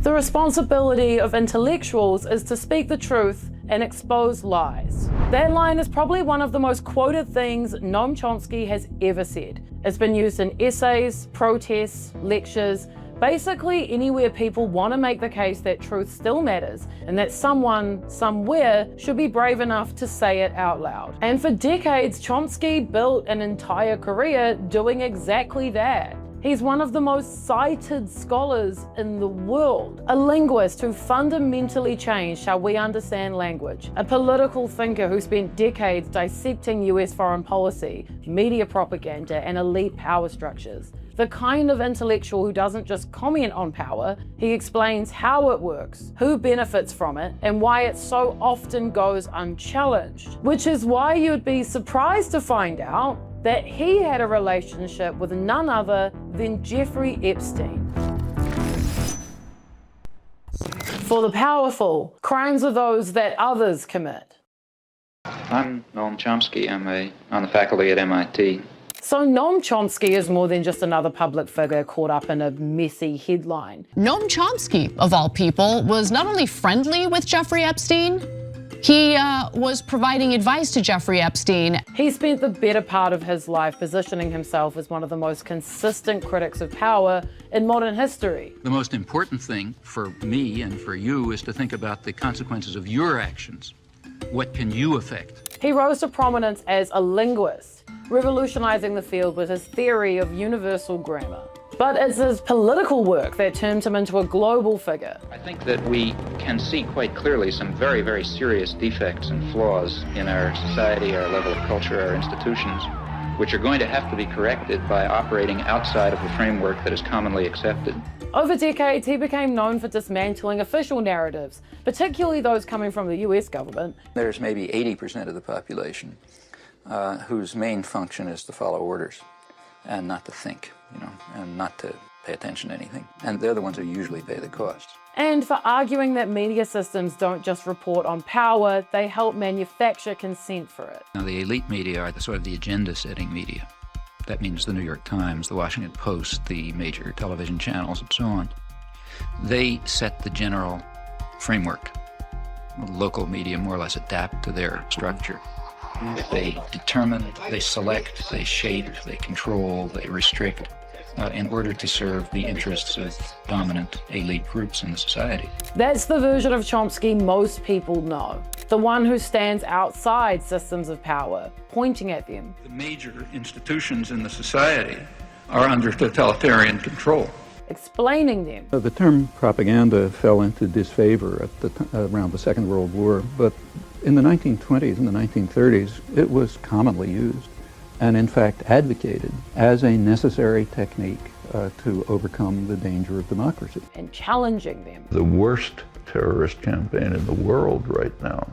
The responsibility of intellectuals is to speak the truth and expose lies. That line is probably one of the most quoted things Noam Chomsky has ever said. It's been used in essays, protests, lectures, basically anywhere people want to make the case that truth still matters and that someone, somewhere, should be brave enough to say it out loud. And for decades, Chomsky built an entire career doing exactly that. He's one of the most cited scholars in the world, a linguist who fundamentally changed how we understand language, a political thinker who spent decades dissecting US foreign policy, media propaganda, and elite power structures. The kind of intellectual who doesn't just comment on power, he explains how it works, who benefits from it, and why it so often goes unchallenged. Which is why you'd be surprised to find out that he had a relationship with none other than Jeffrey Epstein. For the powerful, crimes are those that others commit. I'm Noam Chomsky. I'm on the faculty at MIT. So Noam Chomsky is more than just another public figure caught up in a messy headline. Noam Chomsky, of all people, was not only friendly with Jeffrey Epstein, he was providing advice to Jeffrey Epstein. He spent the better part of his life positioning himself as one of the most consistent critics of power in modern history. The most important thing for me and for you is to think about the consequences of your actions. What can you affect? He rose to prominence as a linguist, revolutionizing the field with his theory of universal grammar. But it's his political work that turned him into a global figure. I think that we can see quite clearly some very, very serious defects and flaws in our society, our level of culture, our institutions, which are going to have to be corrected by operating outside of the framework that is commonly accepted. Over decades, he became known for dismantling official narratives, particularly those coming from the US government. There's maybe 80% of the population whose main function is to follow orders and not to think, and not to pay attention to anything. And they're the ones who usually pay the costs. And for arguing that media systems don't just report on power, they help manufacture consent for it. Now, the elite media are sort of the agenda-setting media. That means the New York Times, the Washington Post, the major television channels, and so on. They set the general framework. Local media more or less adapt to their structure. They determine, they select, they shape, they control, they restrict in order to serve the interests of dominant elite groups in the society. That's the version of Chomsky most people know. The one who stands outside systems of power, pointing at them. The major institutions in the society are under totalitarian control. Explaining them. The term propaganda fell into disfavor around the Second World War, but in the 1920s and the 1930s, it was commonly used and in fact advocated as a necessary technique to overcome the danger of democracy. And challenging them. The worst terrorist campaign in the world right now,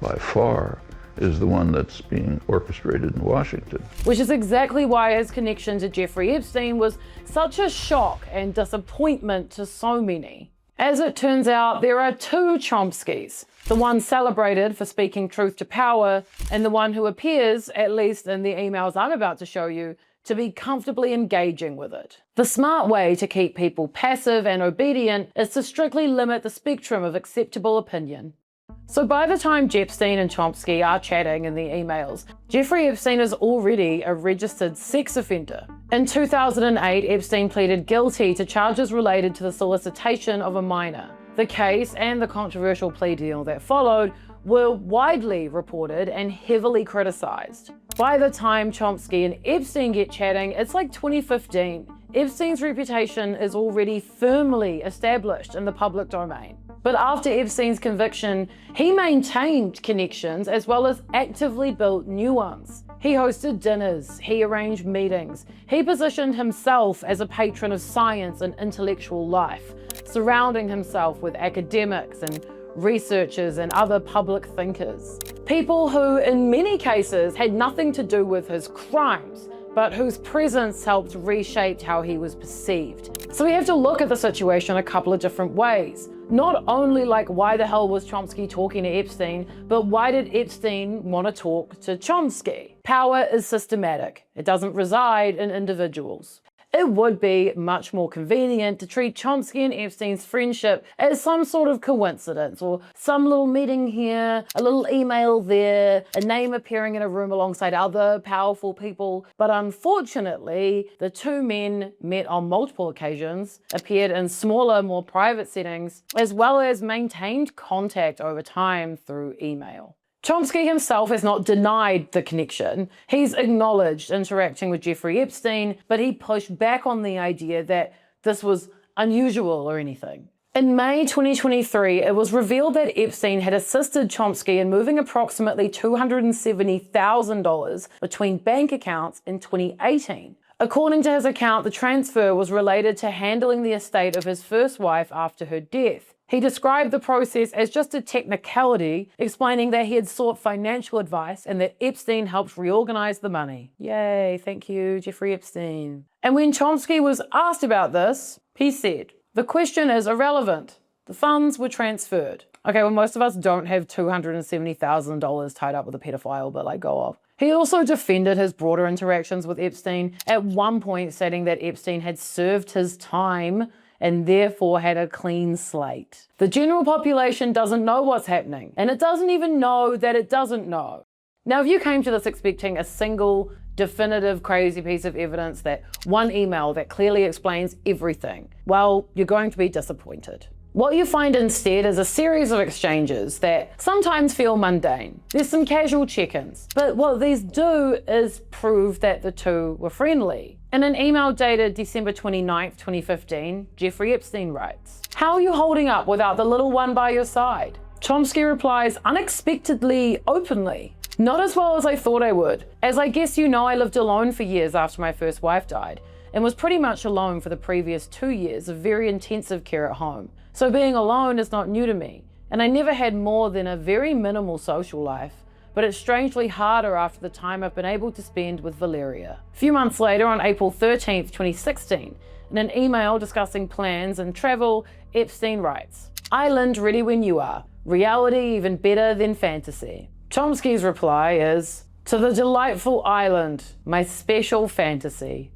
by far, is the one that's being orchestrated in Washington. Which is exactly why his connection to Jeffrey Epstein was such a shock and disappointment to so many. As it turns out, there are two Chomskys. The one celebrated for speaking truth to power, and the one who appears, at least in the emails I'm about to show you, to be comfortably engaging with it. The smart way to keep people passive and obedient is to strictly limit the spectrum of acceptable opinion. So by the time Epstein and Chomsky are chatting in the emails, Jeffrey Epstein is already a registered sex offender. In 2008, Epstein pleaded guilty to charges related to the solicitation of a minor. The case and the controversial plea deal that followed were widely reported and heavily criticized. By the time Chomsky and Epstein get chatting, it's like 2015. Epstein's reputation is already firmly established in the public domain. But after Epstein's conviction, he maintained connections as well as actively built new ones. He hosted dinners, he arranged meetings, he positioned himself as a patron of science and intellectual life, surrounding himself with academics and researchers and other public thinkers. People who, in many cases, had nothing to do with his crimes, but whose presence helped reshape how he was perceived. So we have to look at the situation a couple of different ways. Not only like, why the hell was Chomsky talking to Epstein, but why did Epstein want to talk to Chomsky? Power is systematic. It doesn't reside in individuals. it would be much more convenient to treat Chomsky and Epstein's friendship as some sort of coincidence, or some little meeting here, a little email there, a name appearing in a room alongside other powerful people. But unfortunately, the two men met on multiple occasions, appeared in smaller, more private settings, as well as maintained contact over time through email. Chomsky himself has not denied the connection. He's acknowledged interacting with Jeffrey Epstein, but he pushed back on the idea that this was unusual or anything. In May 2023, it was revealed that Epstein had assisted Chomsky in moving approximately $270,000 between bank accounts in 2018. According to his account, the transfer was related to handling the estate of his first wife after her death. He described the process as just a technicality, explaining that he had sought financial advice and that Epstein helped reorganize the money. Yay, thank you, Jeffrey Epstein. And when Chomsky was asked about this, he said, "The question is irrelevant. The funds were transferred." Okay, well, most of us don't have $270,000 tied up with a pedophile, but like, go off. He also defended his broader interactions with Epstein, at one point stating that Epstein had served his time and therefore had a clean slate. The general population doesn't know what's happening, and it doesn't even know that it doesn't know. Now, if you came to this expecting a single, definitive, crazy piece of evidence, that one email that clearly explains everything, well, you're going to be disappointed. What you find instead is a series of exchanges that sometimes feel mundane. There's some casual check-ins, but what these do is prove that the two were friendly. In an email dated December 29th, 2015, Jeffrey Epstein writes, "How are you holding up without the little one by your side?" Chomsky replies unexpectedly, openly, "Not as well as I thought I would. As I guess you know, I lived alone for years after my first wife died, and was pretty much alone for the previous 2 years of very intensive care at home. So being alone is not new to me, and I never had more than a very minimal social life. But it's strangely harder after the time I've been able to spend with Valeria." A few months later, on April 13th, 2016, in an email discussing plans and travel, Epstein writes, "Island ready when you are. Reality even better than fantasy." Chomsky's reply is, "To the delightful island, my special fantasy."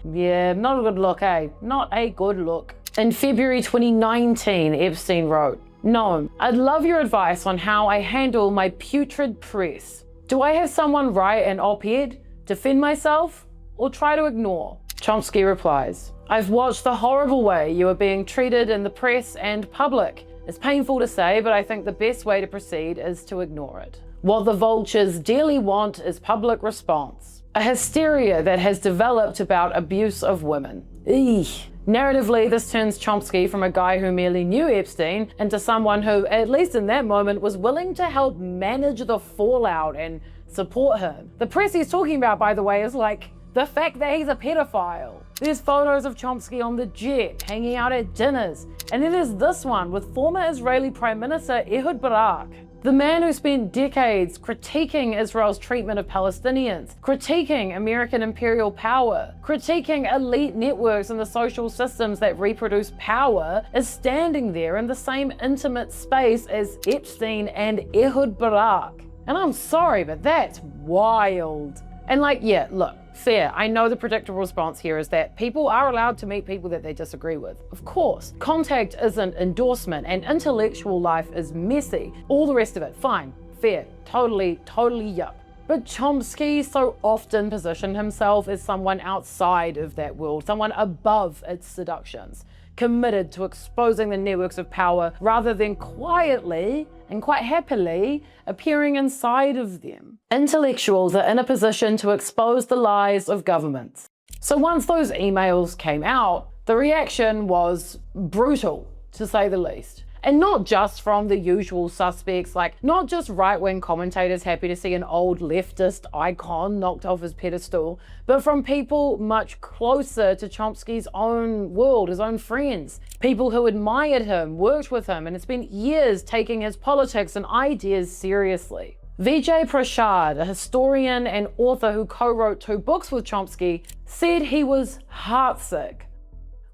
Yeah, not a good look, eh? Not a good look. In February 2019, Epstein wrote, "Noam, I'd love your advice on how I handle my putrid press. Do I have someone write an op-ed, defend myself, or try to ignore?" Chomsky replies, "I've watched the horrible way you are being treated in the press and public. It's painful to say, but I think the best way to proceed is to ignore it. What the vultures dearly want is public response. A hysteria that has developed about abuse of women." Eesh. Narratively, this turns Chomsky from a guy who merely knew Epstein into someone who, at least in that moment, was willing to help manage the fallout and support him. The press he's talking about, by the way, is like the fact that he's a pedophile. There's photos of Chomsky on the jet, hanging out at dinners, and then there's this one with former Israeli Prime Minister Ehud Barak. The man who spent decades critiquing Israel's treatment of Palestinians, critiquing American imperial power, critiquing elite networks and the social systems that reproduce power, is standing there in the same intimate space as Epstein and Ehud Barak. And I'm sorry, but that's wild. And like, yeah, look, fair. I know the predictable response here is that people are allowed to meet people that they disagree with. Of course. Contact isn't endorsement, and intellectual life is messy. All the rest of it, fine, fair, totally yup. But Chomsky so often positioned himself as someone outside of that world, someone above its seductions, committed to exposing the networks of power rather than quietly and quite happily appearing inside of them. Intellectuals are in a position to expose the lies of governments. So once those emails came out, the reaction was brutal, to say the least. And not just from the usual suspects, like not just right-wing commentators happy to see an old leftist icon knocked off his pedestal, but from people much closer to Chomsky's own world, his own friends, people who admired him, worked with him, and had spent years taking his politics and ideas seriously. Vijay Prashad, a historian and author who co-wrote 2 books with Chomsky, said he was heartsick.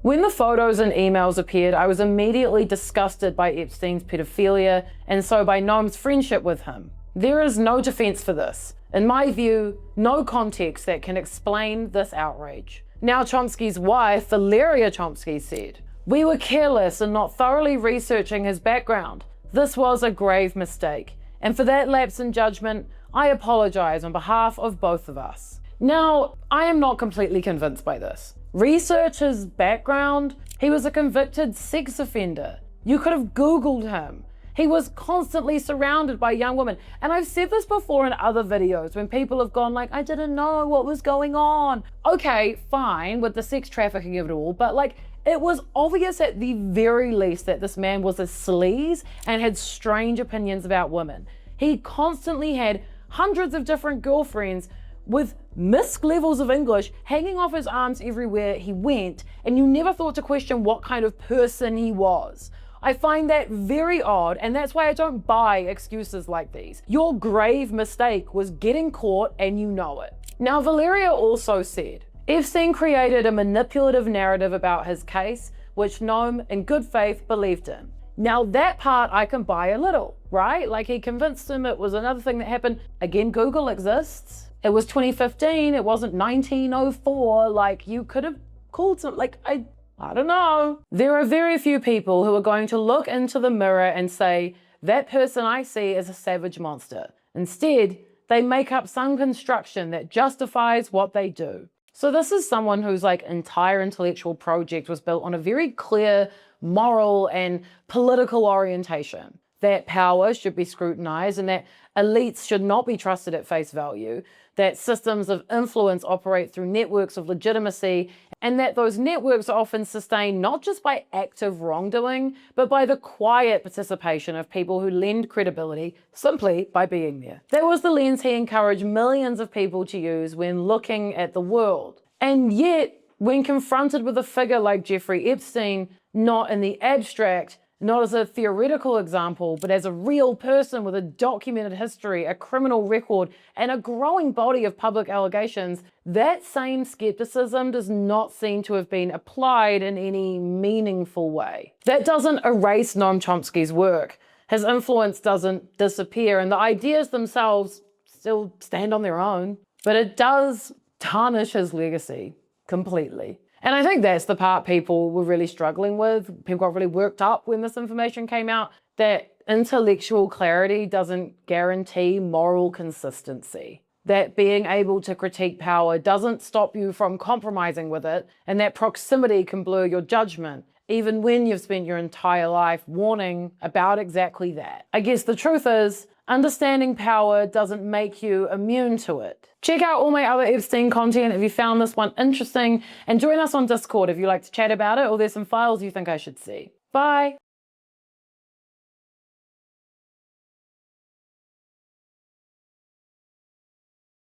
When the photos and emails appeared, I was immediately disgusted by Epstein's pedophilia and so by Noam's friendship with him. There is no defense for this. In my view, no context that can explain this outrage. Now Chomsky's wife, Valeria Chomsky, said, "We were careless in not thoroughly researching his background. This was a grave mistake, and for that lapse in judgment, I apologize on behalf of both of us." Now, I am not completely convinced by this. Research his background? He was a convicted sex offender. You could have Googled him. He was constantly surrounded by young women. And I've said this before in other videos when people have gone like, I didn't know what was going on. Okay, fine with the sex trafficking of it all, but like, it was obvious at the very least that this man was a sleaze and had strange opinions about women. He constantly had hundreds of different girlfriends with misc levels of English hanging off his arms everywhere he went, and you never thought to question what kind of person he was. I find that very odd, and that's why I don't buy excuses like these. Your grave mistake was getting caught, and you know it. Now, Valeria also said, Epstein created a manipulative narrative about his case, which Noam, in good faith, believed in. Now, that part I can buy a little, right? Like, he convinced him it was another thing that happened. Again, Google exists. It was 2015, it wasn't 1904. Like, you could have called some, like, I don't know. There are very few people who are going to look into the mirror and say, that person I see is a savage monster. Instead, they make up some construction that justifies what they do. So this is someone whose like entire intellectual project was built on a very clear moral and political orientation. That power should be scrutinized and that elites should not be trusted at face value, that systems of influence operate through networks of legitimacy, and that those networks are often sustained not just by active wrongdoing, but by the quiet participation of people who lend credibility simply by being there. That was the lens he encouraged millions of people to use when looking at the world. And yet, when confronted with a figure like Jeffrey Epstein, not in the abstract, not as a theoretical example, but as a real person with a documented history, a criminal record, and a growing body of public allegations, that same skepticism does not seem to have been applied in any meaningful way. That doesn't erase Noam Chomsky's work. His influence doesn't disappear, and the ideas themselves still stand on their own. But it does tarnish his legacy completely. And I think that's the part people were really struggling with. People got really worked up when this information came out, that intellectual clarity doesn't guarantee moral consistency. That being able to critique power doesn't stop you from compromising with it, and that proximity can blur your judgment, even when you've spent your entire life warning about exactly that. I guess the truth is, understanding power doesn't make you immune to it. Check out all my other Epstein content if you found this one interesting, and join us on Discord if you like to chat about it or there's some files you think I should see. Bye!